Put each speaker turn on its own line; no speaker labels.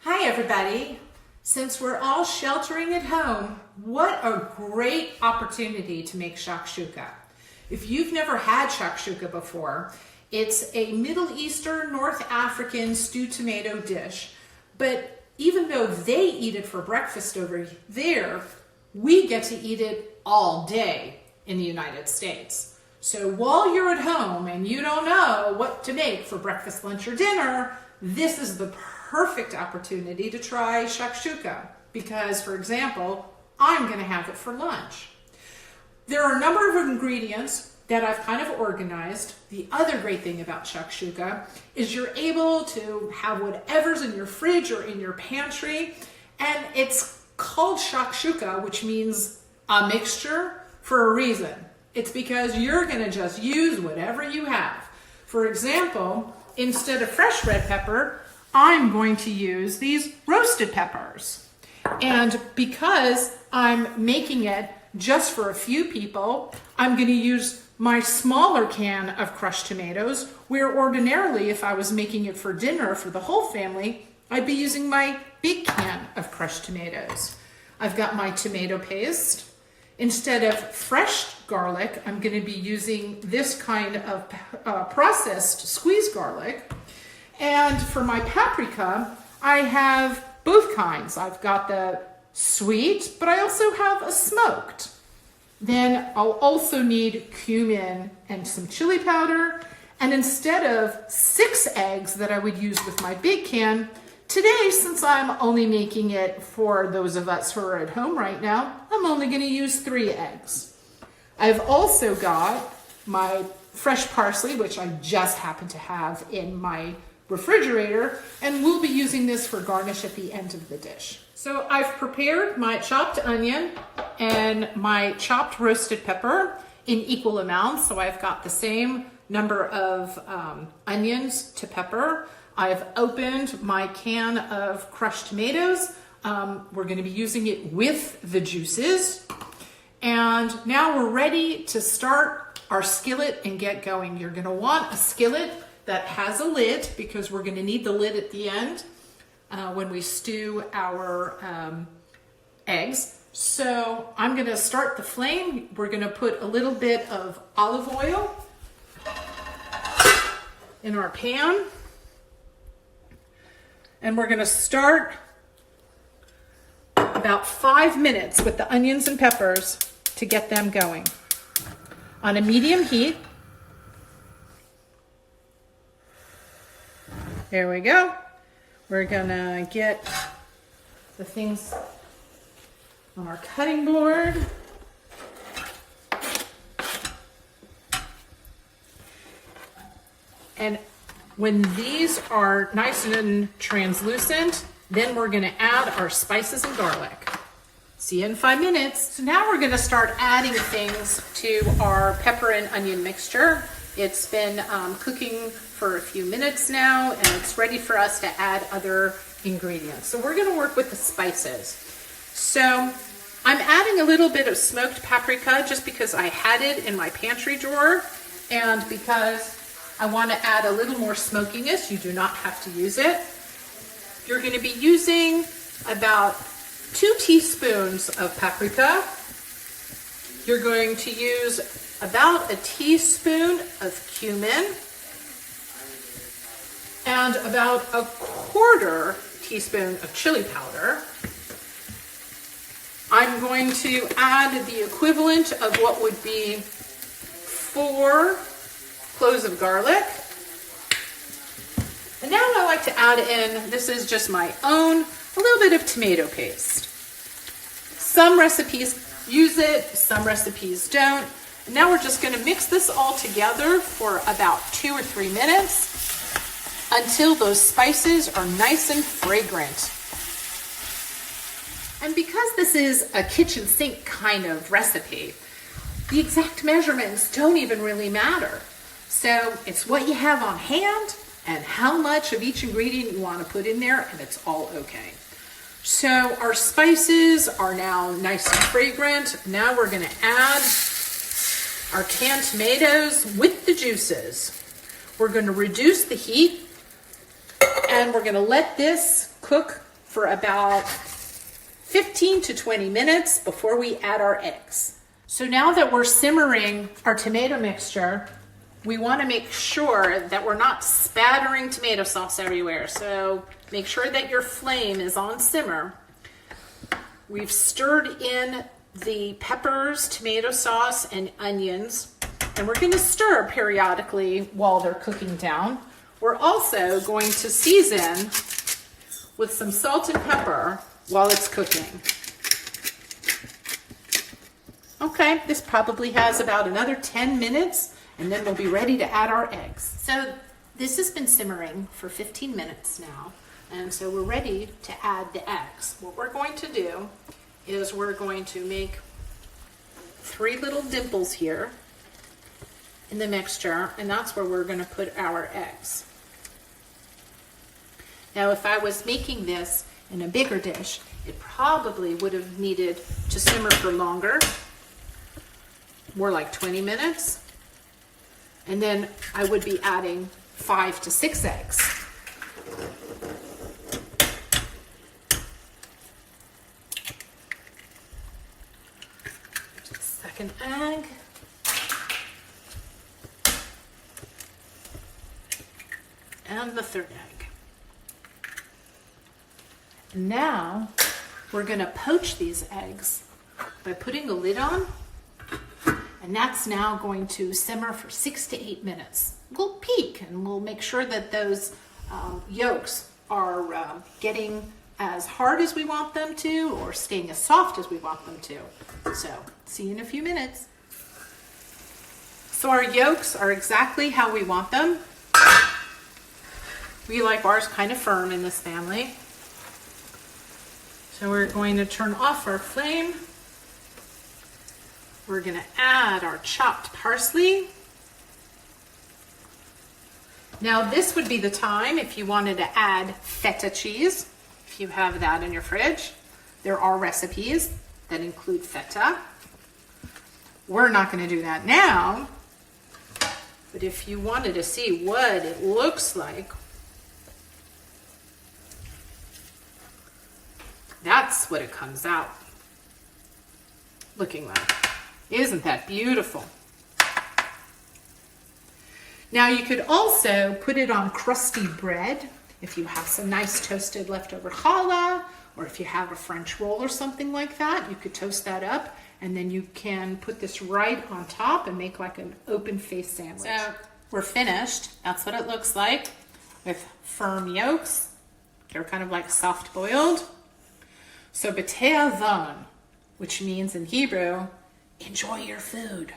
Hi everybody. Since we're all sheltering at home, what a great opportunity to make shakshuka. If you've never had shakshuka before, it's a Middle Eastern, North African stewed tomato dish. But even though they eat it for breakfast over there, we get to eat it all day in the United States. So while you're at home and you don't know what to make for breakfast, lunch, or dinner, this is the perfect opportunity to try shakshuka because, for example, I'm going to have it for lunch. There are a number of ingredients that I've kind of organized. The other great thing about shakshuka is you're able to have whatever's in your fridge or in your pantry, and it's called shakshuka, which means a mixture, for a reason. It's because you're going to just use whatever you have. For example, instead of fresh red pepper, I'm going to use these roasted peppers. And because I'm making it just for a few people, I'm going to use my smaller can of crushed tomatoes, where ordinarily if I was making it for dinner for the whole family, I'd be using my big can of crushed tomatoes. I've got my tomato paste. Instead of fresh garlic, I'm going to be using this kind of processed squeezed garlic. And for my paprika, I have both kinds. I've got the sweet, but I also have a smoked. Then I'll also need cumin and some chili powder. And instead of 6 eggs that I would use with my big can, today, since I'm only making it for those of us who are at home right now, I'm only going to use 3 eggs. I've also got my fresh parsley, which I just happen to have in my refrigerator, and we'll be using this for garnish at the end of the dish. So I've prepared my chopped onion and my chopped roasted pepper in equal amounts. So I've got the same number of onions to pepper. I've opened my can of crushed tomatoes. We're going to be using it with the juices. And now we're ready to start our skillet and get going. You're going to want a skillet that has a lid because we're going to need the lid at the end when we stew our eggs. So I'm going to start the flame. We're going to put a little bit of olive oil in our pan. And we're going to start about 5 minutes with the onions and peppers to get them going on a medium heat. There we go. We're gonna get the things on our cutting board. And when these are nice and translucent, then we're gonna add our spices and garlic. See you in 5 minutes. So now we're gonna start adding things to our pepper and onion mixture. It's been cooking for a few minutes now, and it's ready for us to add other ingredients. So we're gonna work with the spices. So I'm adding a little bit of smoked paprika just because I had it in my pantry drawer, and because I wanna add a little more smokiness. You do not have to use it. You're gonna be using about 2 teaspoons of paprika. You're going to use about a teaspoon of cumin and about a 1/4 teaspoon of chili powder. I'm going to add the equivalent of what would be 4 cloves of garlic. And now I like to add in, this is just my own, a little bit of tomato paste. Some recipes use it, some recipes don't. And now we're just going to mix this all together for about 2 or 3 minutes until those spices are nice and fragrant. And because this is a kitchen sink kind of recipe, the exact measurements don't even really matter. So it's what you have on hand and how much of each ingredient you want to put in there, and it's all okay. So our spices are now nice and fragrant. Now we're going to add our canned tomatoes with the juices. We're going to reduce the heat, and we're going to let this cook for about 15 to 20 minutes before we add our eggs. So now that we're simmering our tomato mixture, we want to make sure that we're not spattering tomato sauce everywhere. So make sure that your flame is on simmer. We've stirred in the peppers, tomato sauce, and onions, and we're going to stir periodically while they're cooking down. We're also going to season with some salt and pepper while it's cooking. Okay, this probably has about another 10 minutes, and then we'll be ready to add our eggs. So this has been simmering for 15 minutes now, and so we're ready to add the eggs. What we're going to do is we're going to make 3 little dimples here in the mixture, and that's where we're going to put our eggs. Now, if I was making this in a bigger dish, it probably would have needed to simmer for longer, more like 20 minutes. And then I would be adding 5 to 6 eggs. Just second egg. And the third egg. Now we're going to poach these eggs by putting the lid on, and that's now going to simmer for 6 to 8 minutes. We'll peek and we'll make sure that those yolks are getting as hard as we want them to or staying as soft as we want them to. So see you in a few minutes. So our yolks are exactly how we want them. We like ours kind of firm in this family. So we're going to turn off our flame. We're going to add our chopped parsley. Now this would be the time if you wanted to add feta cheese, if you have that in your fridge. There are recipes that include feta. We're not going to do that now, but if you wanted to see what it looks like, that's what it comes out looking like. Isn't that beautiful? Now you could also put it on crusty bread if you have some nice toasted leftover challah, or if you have a French roll or something like that, you could toast that up, and then you can put this right on top and make like an open face sandwich. So we're finished. That's what it looks like with firm yolks. They're kind of like soft boiled. So b'te'avon, which means in Hebrew, enjoy your food.